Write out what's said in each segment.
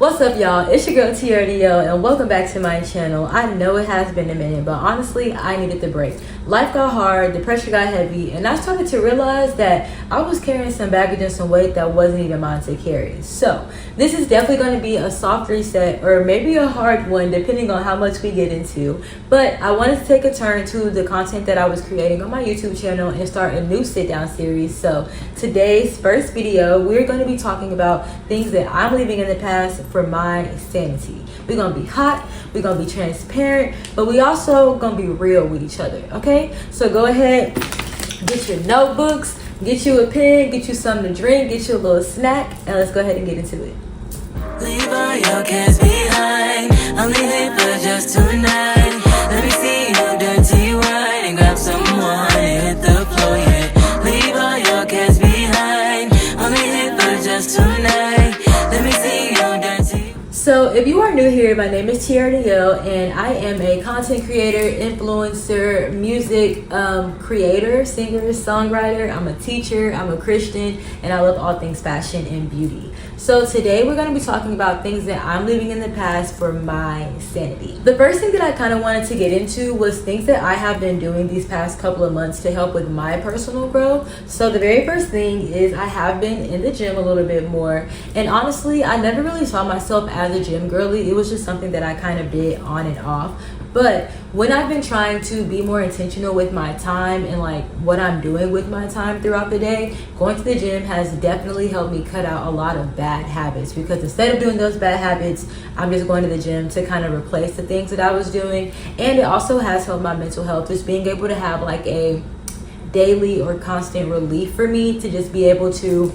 What's up, y'all? It's your girl TRDO, and welcome back to my channel. I know it has been a minute, but honestly, I needed the break. Life got hard, the pressure got heavy, and I started to realize that I was carrying some baggage and some weight that wasn't even mine to carry. So this is definitely going to be a soft reset, or maybe a hard one, depending on how much we get into. But I wanted to take a turn to the content that I was creating on my YouTube channel and start a new sit-down series. So today's first video, we're going to be talking about things that I'm leaving in the past for my sanity. We're gonna be hot, we're gonna be transparent, but we also gonna be real with each other, okay? So go ahead, get your notebooks, get you a pen, get you something to drink, get you a little snack, and let's go ahead and get into it. Leave all your cares behind. Only here for just tonight. Let me see you dirty wine and grab someone and hit the floor, yeah. Leave all your cares behind. Only here for just tonight. Let me see you dirty. So if you are new here, my name is TRDO, and I am a content creator, influencer, music creator, singer, songwriter. I'm a teacher, I'm a Christian, and I love all things fashion and beauty. So today we're going to be talking about things that I'm leaving in the past for my sanity. The first thing that I kind of wanted to get into was things that I have been doing these past couple of months to help with my personal growth. So the very first thing is I have been in the gym a little bit more, and honestly I never really saw myself as a gym girly. It was just something that I kind of did on and off. But when I've been trying to be more intentional with my time and like what I'm doing with my time throughout the day, going to the gym has definitely helped me cut out a lot of bad habits, because instead of doing those bad habits, I'm just going to the gym to kind of replace the things that I was doing. And it also has helped my mental health, just being able to have like a daily or constant relief for me to just be able to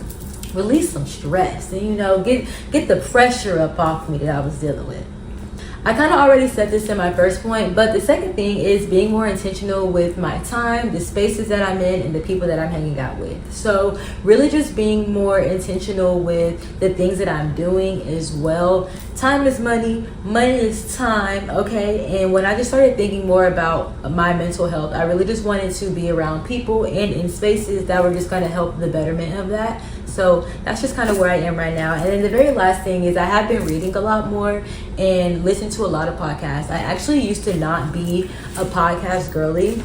release some stress and, you know, get the pressure up off me that I was dealing with. I kind of already said this in my first point, but the second thing is being more intentional with my time, the spaces that I'm in, and the people that I'm hanging out with. So really just being more intentional with the things that I'm doing as well. Time is money, money is time, okay? And when I just started thinking more about my mental health, I really just wanted to be around people and in spaces that were just going to help the betterment of that. So that's just kind of where I am right now. And then the very last thing is I have been reading a lot more and listening to a lot of podcasts. I actually used to not be a podcast girly,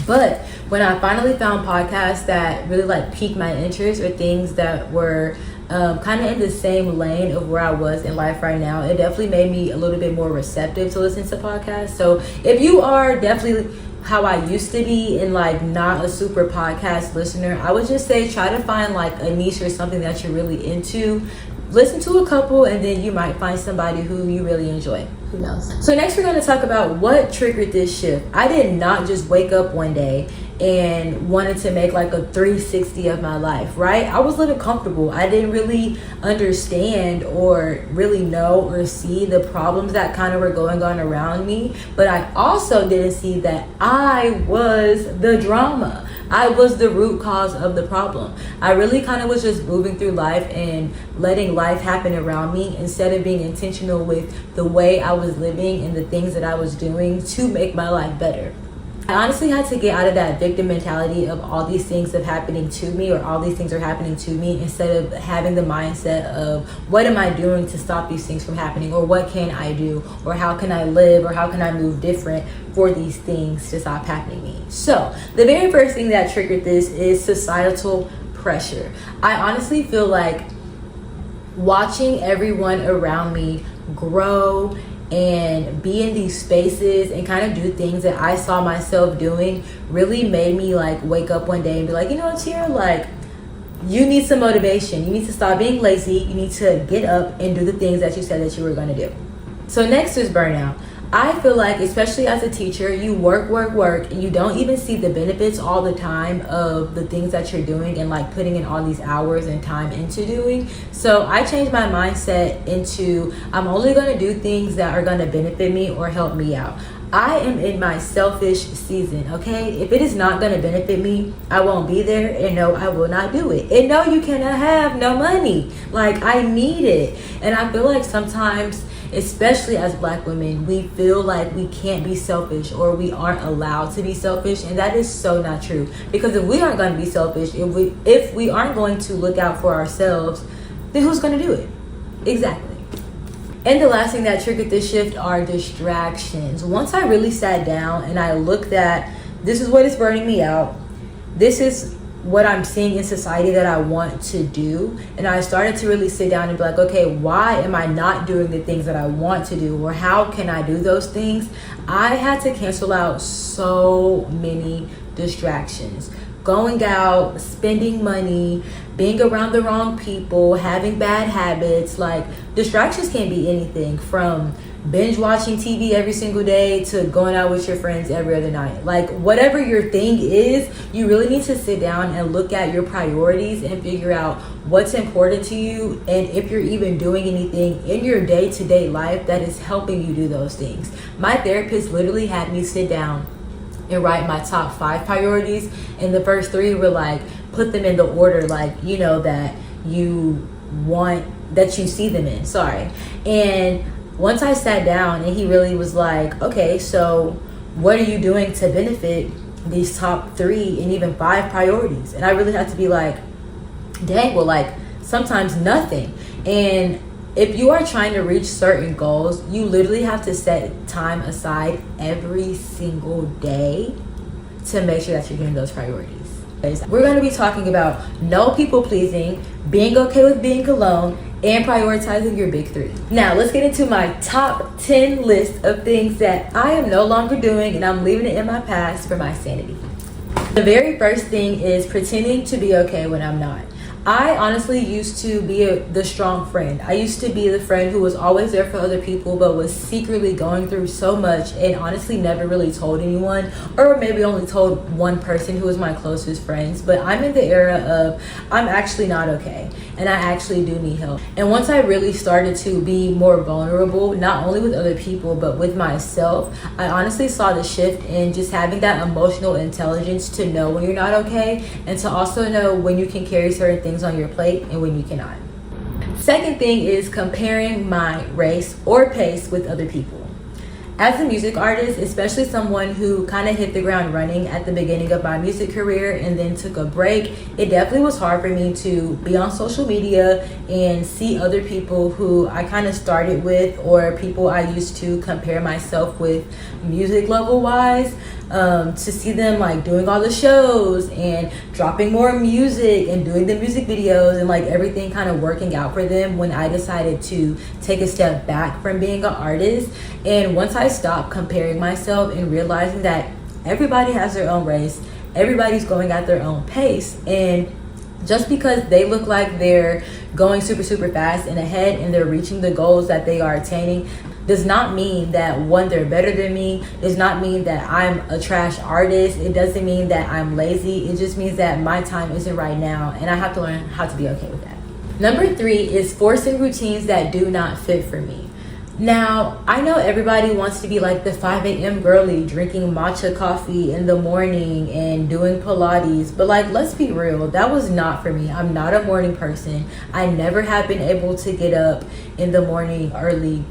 but when I finally found podcasts that really like piqued my interest, or things that were kind of in the same lane of where I was in life right now, it definitely made me a little bit more receptive to listen to podcasts. So if you are definitely how I used to be and like not a super podcast listener, I would just say try to find like a niche or something that you're really into. Listen to a couple, and then you might find somebody who you really enjoy. Who knows? So next we're going to talk about what triggered this shift. I did not just wake up one day and wanted to make like a 360 of my life, right? I was living comfortable. I didn't really understand or really know or see the problems that kind of were going on around me. But I also didn't see that I was the drama. I was the root cause of the problem. I really kind of was just moving through life and letting life happen around me instead of being intentional with the way I was living and the things that I was doing to make my life better. I honestly had to get out of that victim mentality of all these things are happening to me, or all these things are happening to me, instead of having the mindset of what am I doing to stop these things from happening, or what can I do, or how can I live, or how can I move different for these things to stop happening to me. So the very first thing that triggered this is societal pressure. I honestly feel like watching everyone around me grow and be in these spaces and kind of do things that I saw myself doing really made me like wake up one day and be like, you know what, Tierra, like you need some motivation. You need to stop being lazy. You need to get up and do the things that you said that you were going to do. So next is burnout. I feel like, especially as a teacher, you work, and you don't even see the benefits all the time of the things that you're doing and like putting in all these hours and time into doing. So I changed my mindset into I'm only going to do things that are going to benefit me or help me out. I am in my selfish season, okay? If it is not going to benefit me, I won't be there, and no, I will not do it. And no, you cannot have no money. Like, I need it. And I feel like sometimes, especially as Black women, we feel like we can't be selfish, or we aren't allowed to be selfish, and that is so not true. Because if we aren't going to be selfish, if we aren't going to look out for ourselves, then who's going to do it? Exactly. And the last thing that triggered this shift are distractions. Once I really sat down and I looked at, this is what is burning me out, this is what I'm seeing in society that I want to do, and I started to really sit down and be like, okay, why am I not doing the things that I want to do, or how can I do those things? I had to cancel out so many distractions. Going out, spending money, being around the wrong people, having bad habits. Like, distractions can be anything from binge watching TV every single day to going out with your friends every other night. Like, whatever your thing is, you really need to sit down and look at your priorities and figure out what's important to you, and if you're even doing anything in your day-to-day life that is helping you do those things. My therapist literally had me sit down and write my top 5 priorities, and the first 3 were like, put them in the order, like, you know, that you want, that you see them in, and once I sat down and he really was like, okay, so what are you doing to benefit these top 3 and even 5 priorities? And I really had to be like, dang, well, like, sometimes nothing. And if you are trying to reach certain goals, you literally have to set time aside every single day to make sure that you're doing those priorities. We're going to be talking about no people pleasing, being okay with being alone, and prioritizing your big 3. Now, let's get into my top 10 list of things that I am no longer doing and I'm leaving it in my past for my sanity. The very first thing is pretending to be okay when I'm not. I honestly used to be the strong friend. I used to be the friend who was always there for other people but was secretly going through so much and honestly never really told anyone, or maybe only told one person who was my closest friends. But I'm in the era of I'm actually not okay and I actually do need help. And once I really started to be more vulnerable, not only with other people but with myself, I honestly saw the shift in just having that emotional intelligence to know when you're not okay and to also know when you can carry certain things on your plate and when you cannot. Second thing is comparing my race or pace with other people. As a music artist, especially someone who kind of hit the ground running at the beginning of my music career and then took a break, it definitely was hard for me to be on social media and see other people who I kind of started with or people I used to compare myself with music level wise, to see them like doing all the shows and dropping more music and doing the music videos and like everything kind of working out for them when I decided to take a step back from being an artist. And once I stopped comparing myself and realizing that everybody has their own race, everybody's going at their own pace, and just because they look like they're going super fast and ahead and they're reaching the goals that they are attaining does not mean that, one, they're better than me, does not mean that I'm a trash artist, it doesn't mean that I'm lazy, it just means that my time isn't right now and I have to learn how to be okay with that. Number 3 is forcing routines that do not fit for me. Now, I know everybody wants to be like the 5 a.m. girly, drinking matcha coffee in the morning and doing Pilates, but like, let's be real, that was not for me. I'm not a morning person. I never have been able to get up in the morning early,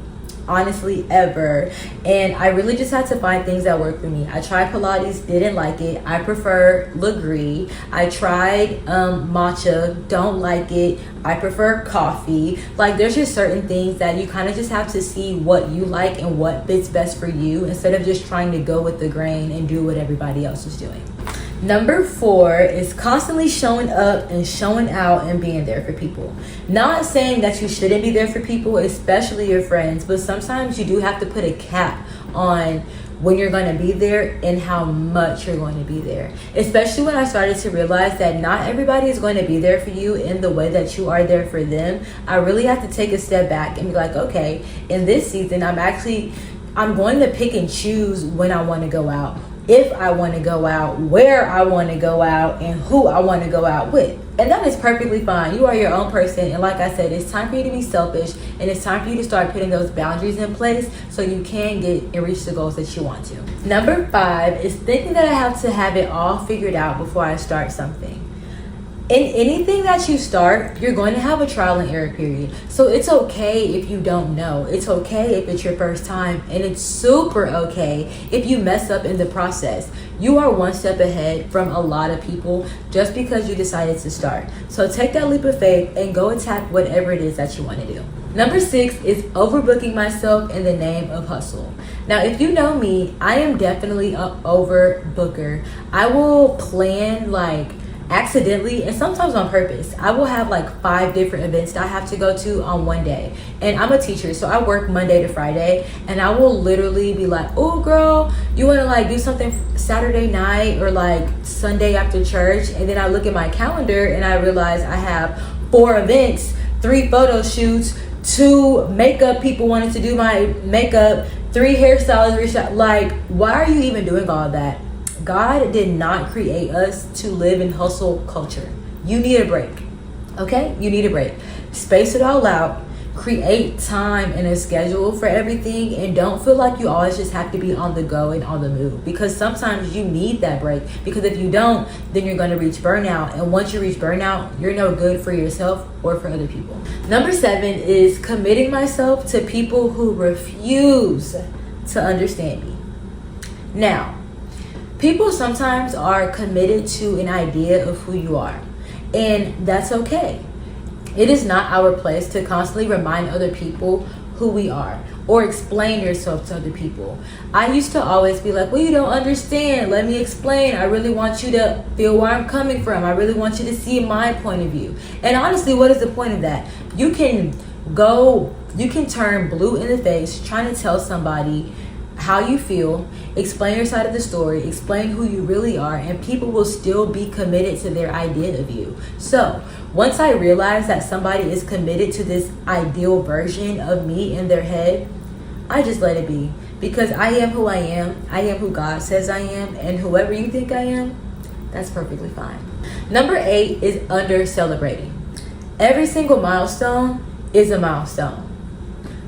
honestly, ever. And I really just had to find things that work for me. I tried Pilates, didn't like it. I prefer Legree. I tried matcha, don't like it. I prefer coffee. Like, there's just certain things that you kind of just have to see what you like and what fits best for you instead of just trying to go with the grain and do what everybody else is doing. Number 4 is constantly showing up and showing out and being there for people. Not saying that you shouldn't be there for people, especially your friends, but sometimes you do have to put a cap on when you're going to be there and how much you're going to be there. Especially when I started to realize that not everybody is going to be there for you in the way that you are there for them. I really have to take a step back and be like, okay, in this season, I'm going to pick and choose when I want to go out, if I want to go out, where I want to go out, and who I want to go out with. And that is perfectly fine. You are your own person. And like I said, it's time for you to be selfish. And it's time for you to start putting those boundaries in place so you can get and reach the goals that you want to. Number 5 is thinking that I have to have it all figured out before I start something. In anything that you start, you're going to have a trial and error period. So it's okay if you don't know. It's okay if it's your first time. And it's super okay if you mess up in the process. You are one step ahead from a lot of people just because you decided to start. So take that leap of faith and go attack whatever it is that you want to do. Number 6 is overbooking myself in the name of hustle. Now, if you know me, I am definitely an overbooker. I will plan like accidentally and sometimes on purpose. I will have like 5 different events that I have to go to on one day. And I'm a teacher, so I work Monday to Friday, and I will literally be like, oh girl, you want to like do something Saturday night or like Sunday after church? And then I look at my calendar and I realize I have 4 events, 3 photo shoots, 2 makeup people wanted to do my makeup, 3 hairstylists. Like, why are you even doing all that? God did not create us to live in hustle culture. You need a break, okay? You need a break. Space it all out. Create time and a schedule for everything, and don't feel like you always just have to be on the go and on the move, because sometimes you need that break, because if you don't, then you're going to reach burnout, and once you reach burnout, you're no good for yourself or for other people. Number 7 is committing myself to people who refuse to understand me. Now, people sometimes are committed to an idea of who you are, and that's okay. It is not our place to constantly remind other people who we are or explain yourself to other people. I used to always be like, well, you don't understand. Let me explain. I really want you to feel where I'm coming from. I really want you to see my point of view. And honestly, what is the point of that? You can turn blue in the face trying to tell somebody how you feel, explain your side of the story, explain who you really are, and people will still be committed to their idea of you. So once I realize that somebody is committed to this ideal version of me in their head, I just let it be, because I am who I am who God says I am, and whoever you think I am, that's perfectly fine. Number 8 is under celebrating. Every single milestone is a milestone.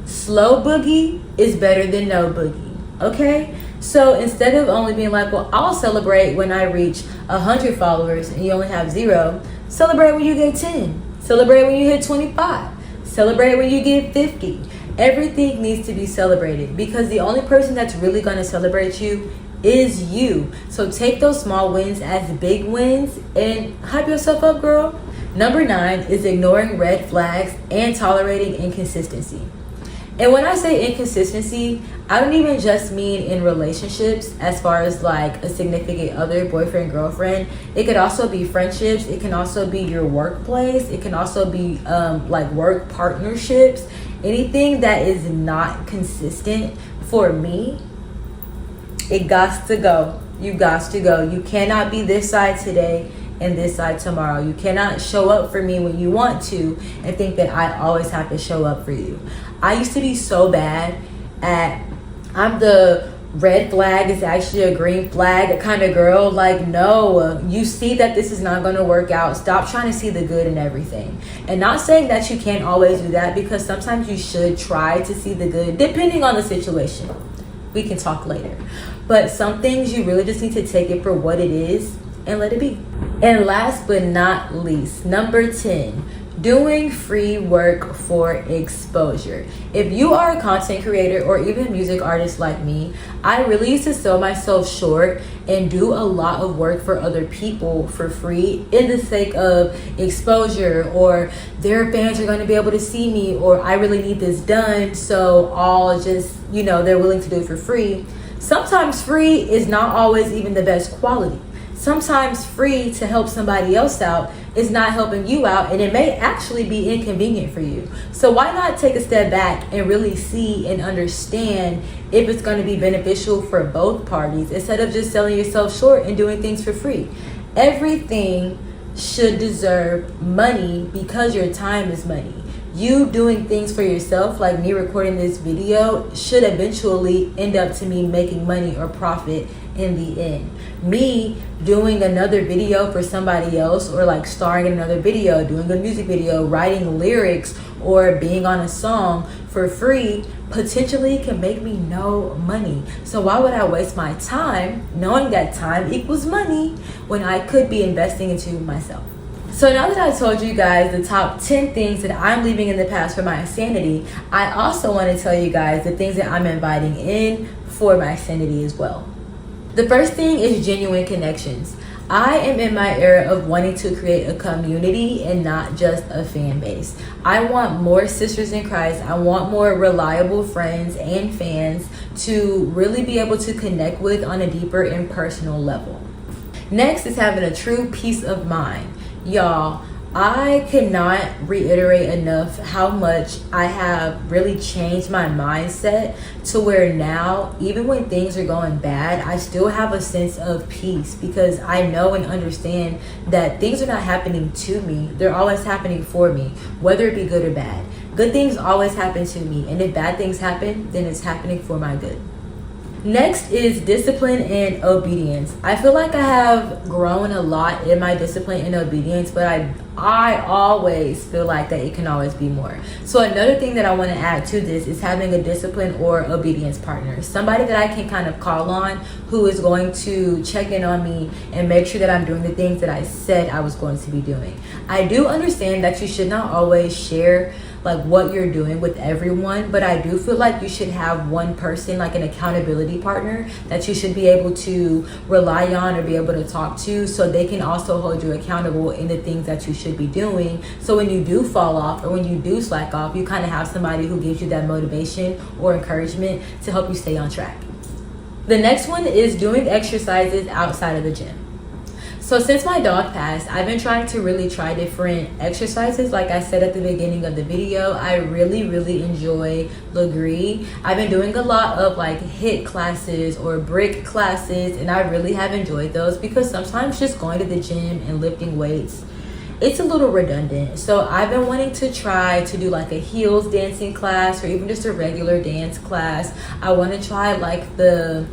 Slow boogie is better than no boogie. Okay, so instead of only being like, well, I'll celebrate when I reach 100 followers and you only have 0, celebrate when you get 10, celebrate when you hit 25, celebrate when you get 50. Everything needs to be celebrated, because the only person that's really going to celebrate you is you. So take those small wins as big wins and hype yourself up, girl. Number 9 is ignoring red flags and tolerating inconsistency. And when I say inconsistency, I don't even just mean in relationships as far as like a significant other, boyfriend, girlfriend. It could also be friendships. It can also be your workplace. It can also be like work partnerships. Anything that is not consistent for me, it got to go. You got to go. You cannot be this side today and this side tomorrow. You cannot show up for me when you want to and think that I always have to show up for you. I used to be so bad at, I'm the red flag is actually a green flag kind of girl. Like, no, you see that this is not going to work out. Stop trying to see the good in everything. And not saying that you can't always do that, because sometimes you should try to see the good, depending on the situation. We can talk later. But some things you really just need to take it for what it is and let it be. And last but not least, number 10, doing free work for exposure. If you are a content creator or even a music artist like me, I really used to sell myself short and do a lot of work for other people for free in the sake of exposure, or their fans are going to be able to see me, or I really need this done, so I'll just, they're willing to do it for free. Sometimes free is not always even the best quality. Sometimes free to help somebody else out is not helping you out, and it may actually be inconvenient for you. So why not take a step back and really see and understand if it's going to be beneficial for both parties, instead of just selling yourself short and doing things for free. Everything should deserve money, because your time is money. You doing things for yourself, like me recording this video, should eventually end up to me making money or profit in the end. Me doing another video for somebody else, or like starring in another video, doing a music video, writing lyrics, or being on a song for free, potentially can make me no money. So why would I waste my time knowing that time equals money when I could be investing into myself? So now that I told you guys the top 10 things that I'm leaving in the past for my sanity, I also want to tell you guys the things that I'm inviting in for my sanity as well. The first thing is genuine connections. I am in my era of wanting to create a community and not just a fan base. I want more sisters in Christ. I want more reliable friends and fans to really be able to connect with on a deeper and personal level. Next is having a true peace of mind. Y'all, I cannot reiterate enough how much I have really changed my mindset to where now, even when things are going bad, I still have a sense of peace because I know and understand that things are not happening to me. They're always happening for me, whether it be good or bad. Good things always happen to me, and if bad things happen, then it's happening for my good. Next is discipline and obedience. I feel like I have grown a lot in my discipline and obedience, but I always feel like that it can always be more. So another thing that I want to add to this is having a discipline or obedience partner. Somebody that I can kind of call on who is going to check in on me and make sure that I'm doing the things that I said I was going to be doing. I do understand that you should not always share like what you're doing with everyone, but I do feel like you should have one person, like an accountability partner, that you should be able to rely on or be able to talk to, so they can also hold you accountable in the things that you should be doing. So when you do fall off or when you do slack off, you kind of have somebody who gives you that motivation or encouragement to help you stay on track. The next one is doing exercises outside of the gym. So since my dog passed, I've been trying to really try different exercises. Like I said at the beginning of the video, I really enjoy Legree. I've been doing a lot of like HIIT classes or brick classes, and I really have enjoyed those because sometimes just going to the gym and lifting weights, it's a little redundant. So I've been wanting to try to do like a heels dancing class or even just a regular dance class. I want to try like the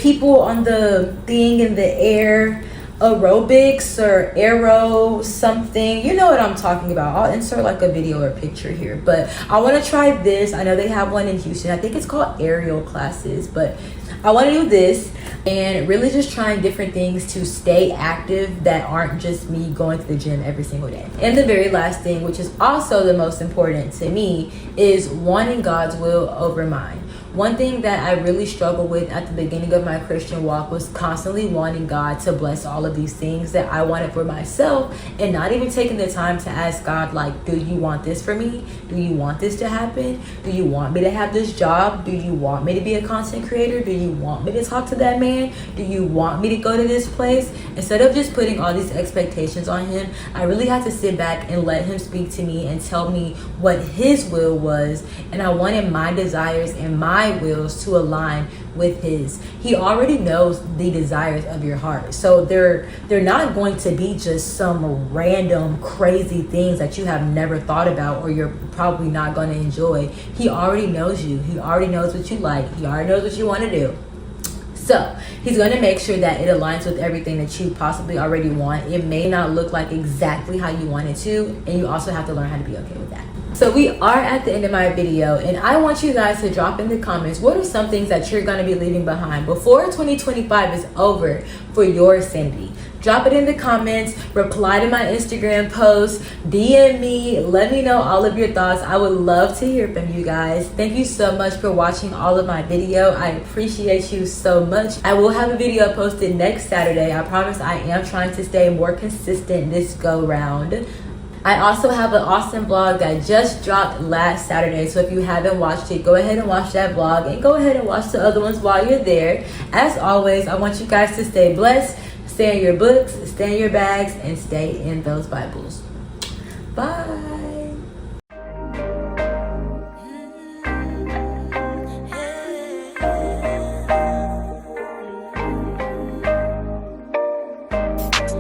people on the thing in the air, aerobics or aero something, you know what I'm talking about. I'll insert like a video or picture here, but I want to try this. I know they have one in Houston. I think it's called aerial classes, but I want to do this and really just trying different things to stay active that aren't just me going to the gym every single day. And the very last thing, which is also the most important to me, is wanting God's will over mine. One thing that I really struggled with at the beginning of my Christian walk was constantly wanting God to bless all of these things that I wanted for myself, and not even taking the time to ask God, like, do you want this for me? Do you want this to happen? Do you want me to have this job? Do you want me to be a content creator? Do you want me to talk to that man? Do you want me to go to this place? Instead of just putting all these expectations on him, I really had to sit back and let him speak to me and tell me what his will was, and I wanted my desires and my wills to align with his. He already knows the desires of your heart, so they're not going to be just some random crazy things that you have never thought about or you're probably not going to enjoy. He already knows you. He already knows what you like. He already knows what you want to do. So he's going to make sure that it aligns with everything that you possibly already want. It may not look like exactly how you want it to, and you also have to learn how to be okay with that. So we are at the end of my video, and I want you guys to drop in the comments, what are some things that you're going to be leaving behind before 2025 is over for your sanity? Drop it in the comments, reply to my Instagram post, DM me, let me know all of your thoughts. I would love to hear from you guys. Thank you so much for watching all of my video. I appreciate you so much. I will have a video posted next Saturday. I promise I am trying to stay more consistent this go round. I also have an awesome vlog that just dropped last Saturday, so if you haven't watched it, go ahead and watch that vlog, and go ahead and watch the other ones while you're there. As always, I want you guys to stay blessed, stay in your books, stay in your bags, and stay in those Bibles. Bye.